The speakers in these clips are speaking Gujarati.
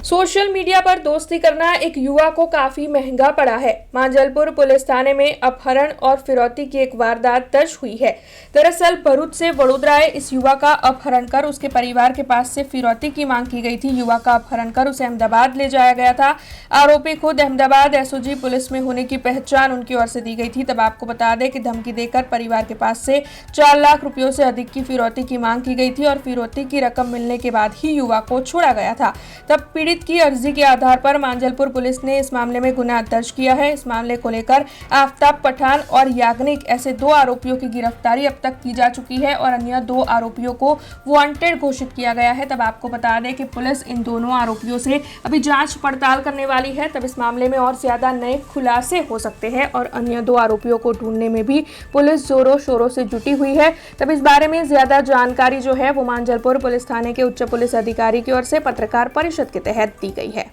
सोशल मीडिया पर दोस्ती करना एक युवा को काफी महंगा पड़ा है। मांजलपुर पुलिस थाने में अपहरण और फिरौती की एक वारदात दर्ज हुई है। दरअसल भरूच से वडोदरा आए इस युवा का अपहरण कर उसके परिवार के पास से फिरौती की मांग की गई थी। युवा का अपहरण कर उसे अहमदाबाद ले जाया गया था। आरोपी खुद अहमदाबाद एसओजी पुलिस में होने की पहचान उनकी ओर से दी गई थी। तब आपको बता दें कि धमकी देकर परिवार के पास से 4 लाख रुपयों से अधिक की फिरौती की मांग की गई थी और फिरौती की रकम मिलने के बाद ही युवा को छोड़ा गया था। तब पीड़ित की अर्जी के आधार पर मांजलपुर पुलिस ने इस मामले में गुनाह दर्ज किया है। इस मामले को लेकर आफ्ताब पठान और याग्निक ऐसे 2 आरोपियों की गिरफ्तारी अब तक की जा चुकी है और अन्य 2 आरोपियों को वांटेड घोषित किया गया है। तब आपको बता दें कि पुलिस इन दोनों आरोपियों से अभी जांच पड़ताल करने वाली है। तब इस मामले में और ज्यादा नए खुलासे हो सकते हैं और अन्य 2 आरोपियों को ढूंढने में भी पुलिस जोरों शोरों से जुटी हुई है। तब इस बारे में ज्यादा जानकारी जो है वो मांजलपुर पुलिस थाने के उच्च पुलिस अधिकारी की ओर से पत्रकार परिषद के तहत दी गई है।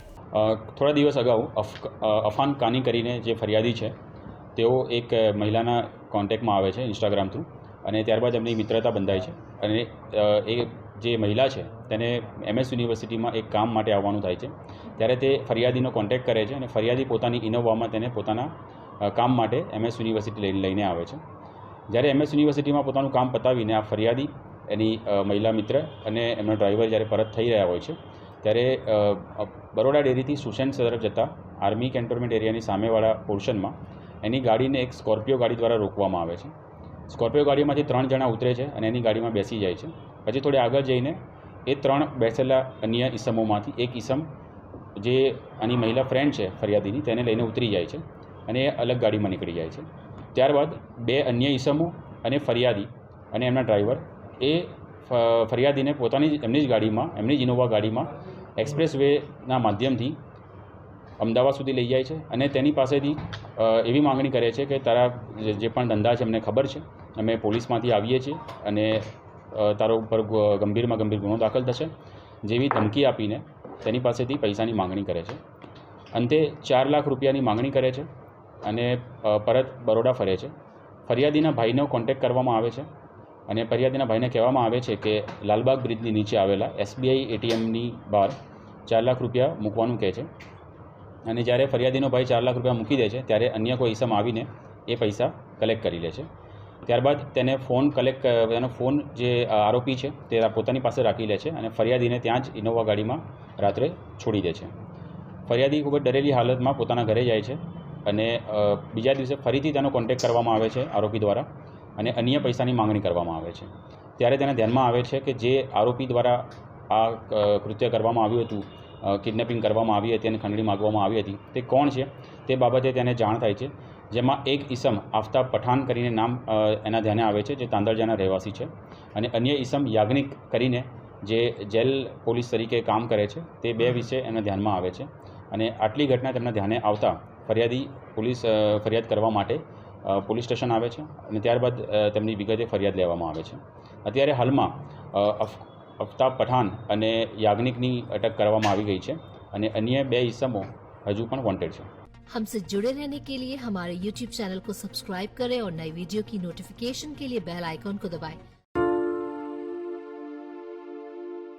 થોડા દિવસ અગાઉ અફાન કાની કરીને જે ફરિયાદી છે તેઓ એક મહિલાના કોન્ટેક્ટમાં આવે છે ઇન્સ્ટાગ્રામ થ્રુ અને ત્યારબાદ એમની મિત્રતા બંધાય છે અને એ જે મહિલા છે તેને એમએસ યુનિવર્સિટીમાં એક કામ માટે આવવાનું થાય છે ત્યારે તે ફરિયાદીનો કોન્ટેક્ટ કરે છે અને ફરિયાદી પોતાની ઇનોવામાં તેને પોતાના કામ માટે એમએસ યુનિવર્સિટી લઈને આવે છે। જ્યારે એમએસ યુનિવર્સિટીમાં પોતાનું કામ પતાવીને આ ફરિયાદી એની મહિલા મિત્ર અને એમનો ડ્રાઈવર જ્યારે પરત થઈ રહ્યા હોય છે ત્યારે બરોડા ડેરીથી સુશેન્સ તરફ જતા આર્મી કેન્ટોનમેન્ટ એરિયાની સામેવાળા પોર્શનમાં એની ગાડીને એક સ્કોર્પિયો ગાડી દ્વારા રોકવામાં આવે છે। સ્કોર્પિયો ગાડીમાંથી 3 જણા ઉતરે છે અને એની ગાડીમાં બેસી જાય છે। પછી થોડી આગળ જઈને એ 3 બેસેલા અન્ય ઈસમોમાંથી એક ઈસમ જે આની મહિલા ફ્રેન્ડ છે ફરિયાદીની તેને લઈને ઉતરી જાય છે અને એ અલગ ગાડીમાં નીકળી જાય છે। ત્યારબાદ 2 અન્ય ઈસમો અને ફરિયાદી અને એમના ડ્રાઈવર એ ફરિયાદીને પોતાની એમની જ ગાડીમાં એમની જ ઇનોવા ગાડીમાં એક્સપ્રેસ વેના માધ્યમથી અમદાવાદ સુધી લઈ જાય છે અને તેની પાસેથી એવી માંગણી કરે છે કે તારા જે પણ ધંધા છે અમને ખબર છે, અમે પોલીસમાંથી આવીએ છીએ અને તારો ઉપર ગંભીરમાં ગંભીર ગુનો દાખલ થશે જેવી ધમકી આપીને તેની પાસેથી પૈસાની માંગણી કરે છે। અંતે 4 લાખ રૂપિયાની માંગણી કરે છે અને પરત બરોડા ફરે છે। ફરિયાદીના ભાઈનો કોન્ટેક્ટ કરવામાં આવે છે અને ફરિયાદીના ભાઈને કહેવામાં આવે છે કે લાલબાગ બ્રિજની નીચે આવેલા એસબીઆઈ એટીએમની બહાર 4 લાખ રૂપિયા મૂકવાનું કહે છે અને જ્યારે ફરિયાદીનો ભાઈ 4 લાખ રૂપિયા મૂકી દે છે ત્યારે અન્ય કોઈ ઈસમ આવીને એ પૈસા કલેક્ટ કરી લે છે। ત્યારબાદ તેને તેનો ફોન જે આરોપી છે તે પોતાની પાસે રાખી લે છે અને ફરિયાદીને ત્યાં જ ઇનોવા ગાડીમાં રાત્રે છોડી દે છે। ફરિયાદી ખૂબ જ ડરેલી હાલતમાં પોતાના ઘરે જાય છે અને બીજા દિવસે ફરીથી તેનો કોન્ટેક્ટ કરવામાં આવે છે આરોપી દ્વારા અને અન્ય પૈસાની માંગણી કરવામાં આવે છે। ત્યારે તેને ધ્યાનમાં આવે છે કે જે આરોપી દ્વારા આ કૃત્ય કરવામાં આવ્યું હતું, કિડનેપિંગ કરવામાં આવી હતી અને ખંડણી માગવામાં આવી હતી તે કોણ છે તે બાબતે તેને જાણ થાય છે। જેમાં એક ઈસમ આફતાબ પઠાન કરીને નામ એના ધ્યાને આવે છે જે તાંદળજાના રહેવાસી છે અને અન્ય ઈસમ યાજ્ઞિક કરીને જે જેલ પોલીસ તરીકે કામ કરે છે તે 2 વિશે એના ધ્યાનમાં આવે છે અને આટલી ઘટના તેમના ધ્યાને આવતા ફરિયાદી ફરિયાદ કરવા માટે પોલીસ સ્ટેશન આવે છે અને ત્યારબાદ તેમની વિગતે ફરિયાદ લેવામાં આવે છે। અત્યારે હાલમાં આફતાબ પઠાન અને યાજ્ઞિકની અટક કરવામાં આવી ગઈ છે અને અન્ય 2 ઈસમો હજુ પણ વોન્ટેડ છે। हमसे जुड़े रहने के लिए हमारे YouTube चैनल को सब्सक्राइब करें और नई वीडियो की नोटिफिकेशन के लिए बेल आइकॉन को दबाएं।